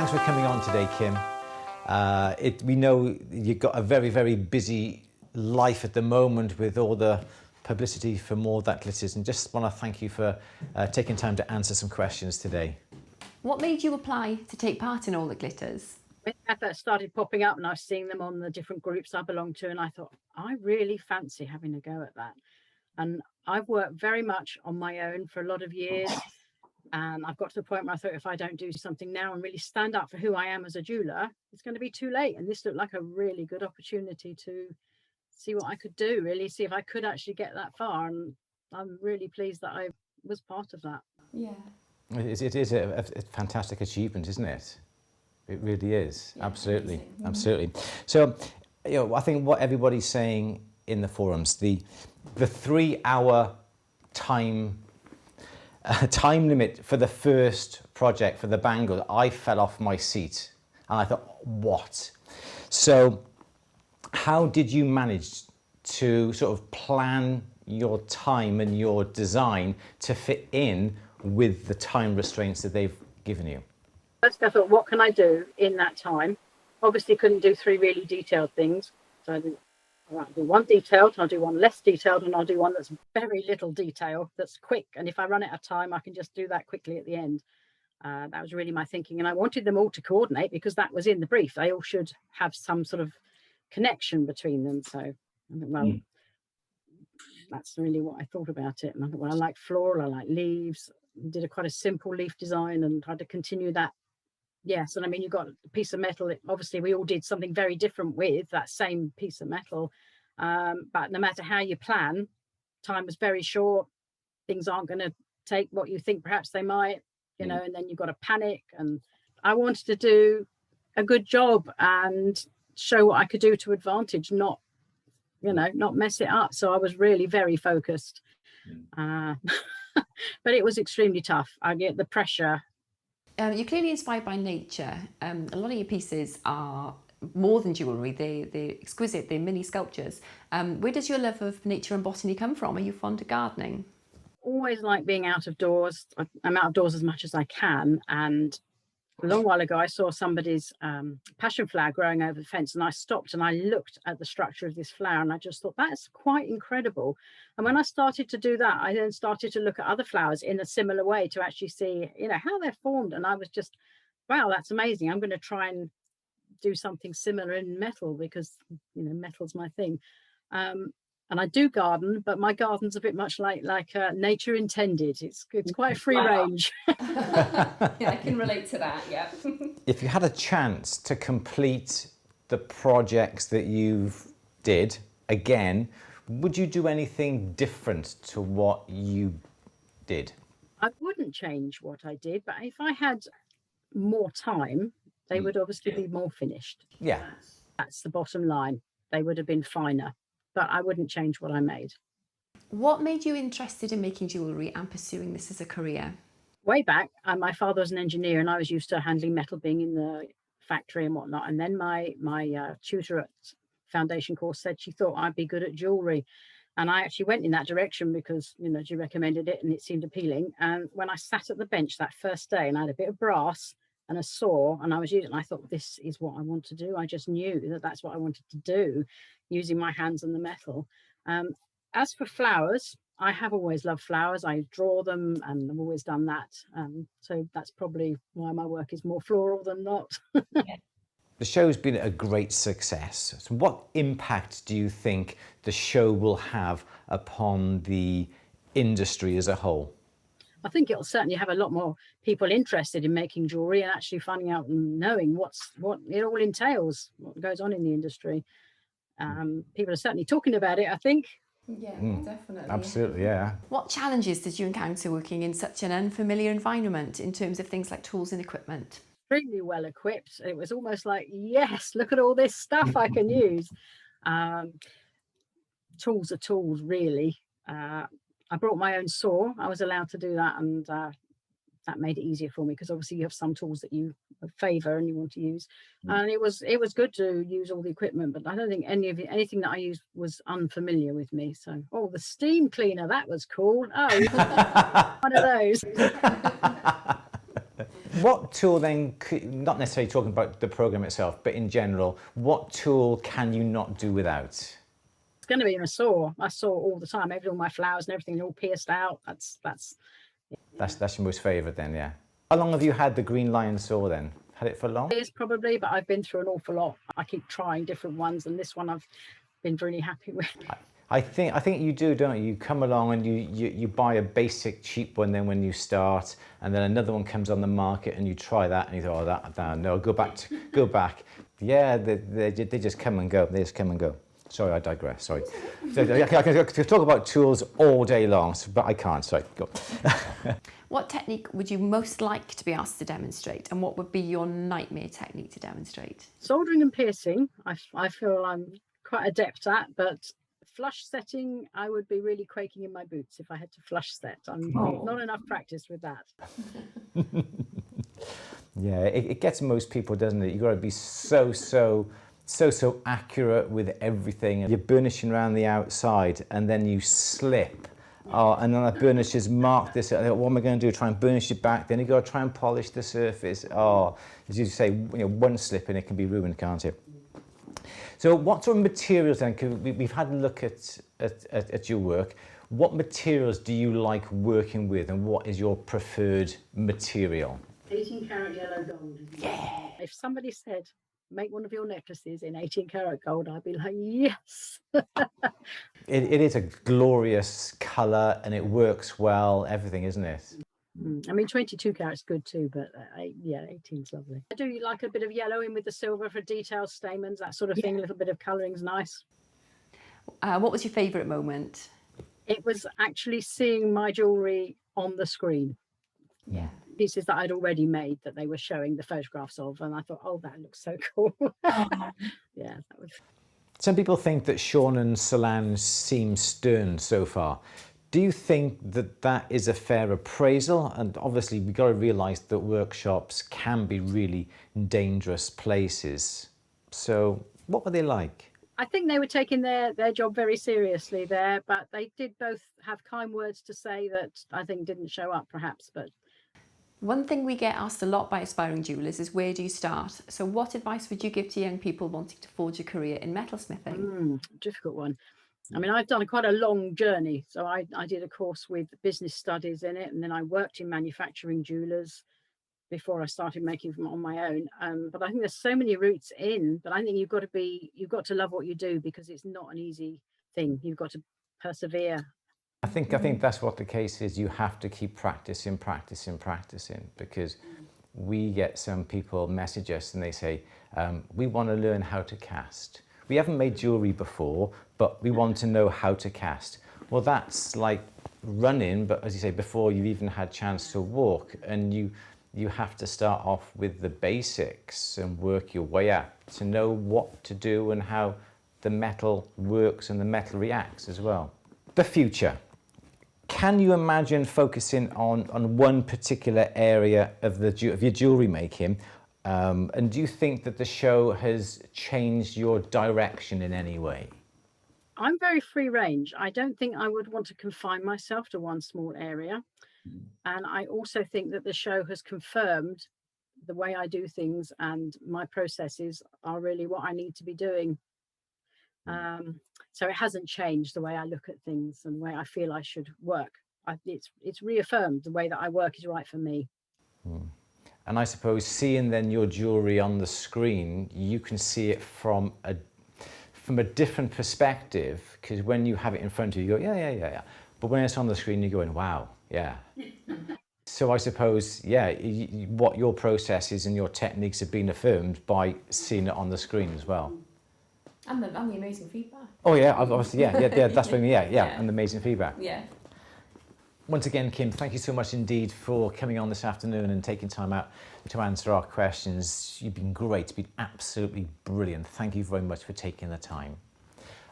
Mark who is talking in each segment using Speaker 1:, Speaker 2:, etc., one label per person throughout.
Speaker 1: Thanks for coming on today, Kim. We know you've got a very, very busy life at the moment with all the publicity for more That Glitters, and just want to thank you for taking time to answer some questions today.
Speaker 2: What made you apply to take part in All That Glitters?
Speaker 3: When adverts started popping up and I was seeing them on the different groups I belong to, and I thought, I really fancy having a go at that. And I've worked very much on my own for a lot of years. And I've got to the point where I thought, if I don't do something now and really stand up for who I am as a jeweler, it's going to be too late. And this looked like a really good opportunity to see what I could do, really see if I could actually get that far. And I'm really pleased that I was part of that.
Speaker 2: Yeah.
Speaker 1: It is a fantastic achievement, isn't it? It really is. Yeah, absolutely. Amazing. Absolutely. So, I think what everybody's saying in the forums, the 3-hour time limit for the first project for the bangles, I fell off my seat and I thought, what? So how did you manage to sort of plan your time and your design to fit in with the time restraints that they've given you?
Speaker 3: First I thought, what can I do in that time? Obviously couldn't do 3 really detailed things. So I didn't. I'll do one detailed, I'll do one less detailed, and I'll do one that's very little detail, that's quick. And if I run out of time, I can just do that quickly at the end. That was really my thinking. And I wanted them all to coordinate because that was in the brief. They all should have some sort of connection between them. So, I think, well, that's really what I thought about it. And I thought, well, I like floral, I like leaves. Did quite a simple leaf design and tried to continue that. Yes, and I mean, you've got a piece of metal. Obviously, we all did something very different with that same piece of metal. But no matter how you plan, time was very short. Things aren't going to take what you think perhaps they might, and then you've got to panic. And I wanted to do a good job and show what I could do to advantage, not mess it up. So I was really very focused. But it was extremely tough. I get the pressure.
Speaker 2: You're clearly inspired by nature. A lot of your pieces are more than jewellery. They're exquisite. They're mini sculptures. Where does your love of nature and botany come from? Are you fond of gardening?
Speaker 3: Always like being out of doors. I'm out of doors as much as I can. And a long while ago, I saw somebody's passion flower growing over the fence, and I stopped and I looked at the structure of this flower, and I just thought, that's quite incredible. And when I started to do that, I then started to look at other flowers in a similar way to actually see, how they're formed. And I was just, wow, that's amazing. I'm going to try and do something similar in metal because, metal's my thing. And I do garden, but my garden's a bit much like nature intended. It's quite free range.
Speaker 2: Yeah, I can relate to that, yeah.
Speaker 1: If you had a chance to complete the projects that you've did again, would you do anything different to what you did?
Speaker 3: I wouldn't change what I did, but if I had more time, they would obviously be more finished.
Speaker 1: Yeah.
Speaker 3: That's the bottom line. They would have been finer. But I wouldn't change what I made.
Speaker 2: What made you interested in making jewellery and pursuing this as a career?
Speaker 3: Way back, my father was an engineer and I was used to handling metal, being in the factory and whatnot. And then my tutor at foundation course said she thought I'd be good at jewellery. And I actually went in that direction because, she recommended it and it seemed appealing. And when I sat at the bench that first day and I had a bit of brass and a saw and I was using, I thought, this is what I want to do. I just knew that that's what I wanted to do, using my hands and the metal. As for flowers, I have always loved flowers. I draw them and I've always done that. So that's probably why my work is more floral than not.
Speaker 1: The show's been a great success. So what impact do you think the show will have upon the industry as a whole?
Speaker 3: I think it'll certainly have a lot more people interested in making jewellery and actually finding out and knowing what it all entails, what goes on in the industry. People are certainly talking about it, I think.
Speaker 2: Yeah, definitely.
Speaker 1: Absolutely, yeah.
Speaker 2: What challenges did you encounter working in such an unfamiliar environment in terms of things like tools and equipment?
Speaker 3: Extremely well equipped. It was almost like, yes, look at all this stuff I can use. Tools are tools, really. I brought my own saw. I was allowed to do that, and that made it easier for me because obviously you have some tools that you favour and you want to use. And it was good to use all the equipment, but I don't think anything that I used was unfamiliar with me. So, the steam cleaner, that was cool. Oh, one of those.
Speaker 1: What tool then, not necessarily talking about the program itself, but in general, what tool can you not do without?
Speaker 3: It's going to be my saw. I saw all the time. All my flowers and everything all pierced out. That's
Speaker 1: your most favourite then, yeah. How long have you had the Green Lion saw then? Had it for long?
Speaker 3: years probably, but I've been through an awful lot. I keep trying different ones, and this one I've been really happy with.
Speaker 1: I think you do, don't you? You come along and you buy a basic cheap one then when you start, and then another one comes on the market and you try that and you thought, oh, that no, go back. Yeah, they just come and go. They just come and go. Sorry, I digress. Sorry. I can talk about tools all day long, but I can't. Sorry, go.
Speaker 2: What technique would you most like to be asked to demonstrate, and what would be your nightmare technique to demonstrate?
Speaker 3: Soldering and piercing, I feel I'm quite adept at, but flush setting, I would be really quaking in my boots if I had to flush set. I'm not enough practice with that.
Speaker 1: Yeah, it gets most people, doesn't it? You've got to be so accurate with everything. You're burnishing around the outside and then you slip. And then that burnish has marked this. What am I going to do? Try and burnish it back. Then you've got to try and polish the surface. As you say, one slip and it can be ruined, can't it? So what sort of materials then, 'cause we've had a look at your work, what materials do you like working with and what is your preferred material?
Speaker 3: 18 karat yellow gold. Yeah. If somebody said, make one of your necklaces in 18 karat gold, I'd be like, yes.
Speaker 1: It is a glorious colour and it works well, everything, isn't it?
Speaker 3: I mean, 22 carat's good too, but yeah, 18's lovely. I do like a bit of yellow in with the silver for detailed stamens, that sort of thing. A little bit of colouring's nice.
Speaker 2: What was your favourite moment?
Speaker 3: It was actually seeing my jewellery on the screen.
Speaker 2: Yeah.
Speaker 3: Pieces that I'd already made that they were showing the photographs of, and I thought, oh, that looks so cool. Yeah, that was.
Speaker 1: Some people think that Sean and Solange seem stern so far. Do you think that that is a fair appraisal? And obviously we've got to realise that workshops can be really dangerous places. So what were they like?
Speaker 3: I think they were taking their job very seriously there, but they did both have kind words to say that I think didn't show up perhaps. But
Speaker 2: one thing we get asked a lot by aspiring jewellers is, where do you start? So what advice would you give to young people wanting to forge a career in metalsmithing?
Speaker 3: Difficult one. I mean, I've done quite a long journey. So I did a course with business studies in it, and then I worked in manufacturing jewellers before I started making them on my own. But I think there's so many routes in, but I think you've got to love what you do, because it's not an easy thing. You've got to persevere.
Speaker 1: I think that's what the case is. You have to keep practicing, because we get some people message us and they say, we want to learn how to cast. We haven't made jewellery before, but we want to know how to cast. Well, that's like running, but as you say, before you've even had a chance to walk, and you have to start off with the basics and work your way up to know what to do and how the metal works and the metal reacts as well. The future. Can you imagine focusing on one particular area of your jewellery making? And do you think that the show has changed your direction in any way?
Speaker 3: I'm very free range. I don't think I would want to confine myself to one small area. And I also think that the show has confirmed the way I do things, and my processes are really what I need to be doing. So it hasn't changed the way I look at things and the way I feel I should work. It's reaffirmed the way that I work is right for me.
Speaker 1: And I suppose seeing then your jewellery on the screen, you can see it from a different perspective, because when you have it in front of you, you go, yeah. But when it's on the screen, you're going, wow, yeah. So I suppose, yeah, what your process is and your techniques have been affirmed by seeing it on the screen as well.
Speaker 2: And the amazing feedback.
Speaker 1: Oh yeah, obviously, yeah, that's what I mean, yeah, and the amazing feedback.
Speaker 2: Yeah.
Speaker 1: Once again, Kim, thank you so much indeed for coming on this afternoon and taking time out to answer our questions. You've been great, you've been absolutely brilliant. Thank you very much for taking the time.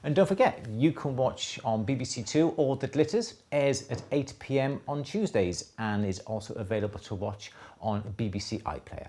Speaker 1: And don't forget, you can watch on BBC Two All That Glitters, airs at 8 p.m. on Tuesdays and is also available to watch on BBC iPlayer.